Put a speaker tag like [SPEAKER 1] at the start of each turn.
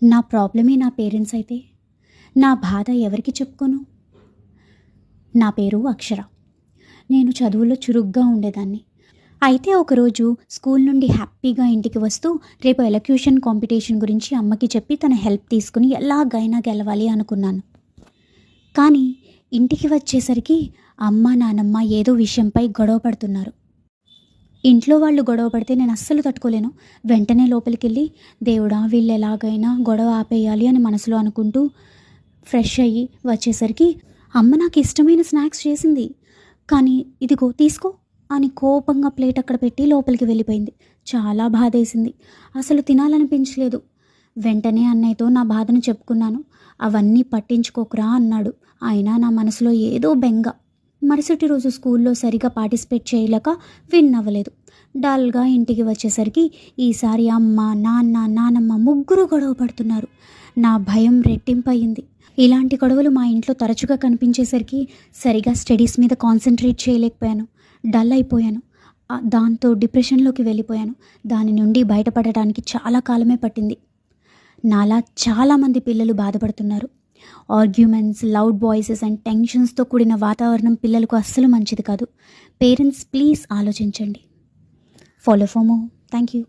[SPEAKER 1] నా ప్రాబ్లమే నా పేరెంట్స్ అయితే నా బాధ ఎవరికి చెప్పుకోను? నా పేరు అక్షర. నేను చదువులో చురుగ్గా ఉండేదాన్ని. అయితే ఒకరోజు స్కూల్ నుండి హ్యాపీగా ఇంటికి వస్తూ రేపు ఎలక్యూషన్ కాంపిటీషన్ గురించి అమ్మకి చెప్పి తన హెల్ప్ తీసుకుని ఎలాగైనా గెలవాలి అనుకున్నాను. కానీ ఇంటికి వచ్చేసరికి అమ్మ నానమ్మ ఏదో విషయంపై గొడవ పడుతున్నారు. ఇంట్లో వాళ్ళు గొడవ పడితే నేను అస్సలు తట్టుకోలేను. వెంటనే లోపలికెళ్ళి దేవుడా వీళ్ళు ఎలాగైనా గొడవ ఆపేయాలి అని మనసులో అనుకుంటూ ఫ్రెష్ అయ్యి వచ్చేసరికి అమ్మ నాకు ఇష్టమైన స్నాక్స్ చేసింది. కానీ ఇదిగో తీసుకో అని కోపంగా ప్లేట్ అక్కడ పెట్టి లోపలికి వెళ్ళిపోయింది. చాలా బాధేసింది. అసలు తినాలనిపించలేదు. వెంటనే అన్నయ్యతో నా బాధను చెప్పుకున్నాను. అవన్నీ పట్టించుకోకురా అన్నాడు. అయినా నా మనసులో ఏదో బెంగ. మరుసటి రోజు స్కూల్లో సరిగా పార్టిసిపేట్ చేయలేక విన్ అవ్వలేదు. డల్గా ఇంటికి వచ్చేసరికి ఈసారి అమ్మ నాన్న నానమ్మ ముగ్గురు గొడవ పడుతున్నారు. నా భయం రెట్టింపయింది. ఇలాంటి గొడవలు మా ఇంట్లో తరచుగా కనిపించేసరికి సరిగా స్టడీస్ మీద కాన్సన్ట్రేట్ చేయలేకపోయాను. డల్ అయిపోయాను. దాంతో డిప్రెషన్లోకి వెళ్ళిపోయాను. దాని నుండి బయటపడటానికి చాలా కాలమే పట్టింది. నాలా చాలామంది పిల్లలు బాధపడుతున్నారు. ఆర్గ్యుమెంట్స్, లౌడ్ వాయిసెస్ అండ్ టెన్షన్స్తో కూడిన వాతావరణం పిల్లలకు అస్సలు మంచిది కాదు. పేరెంట్స్ ప్లీజ్ ఆలోచించండి. Follow for more. Thank you.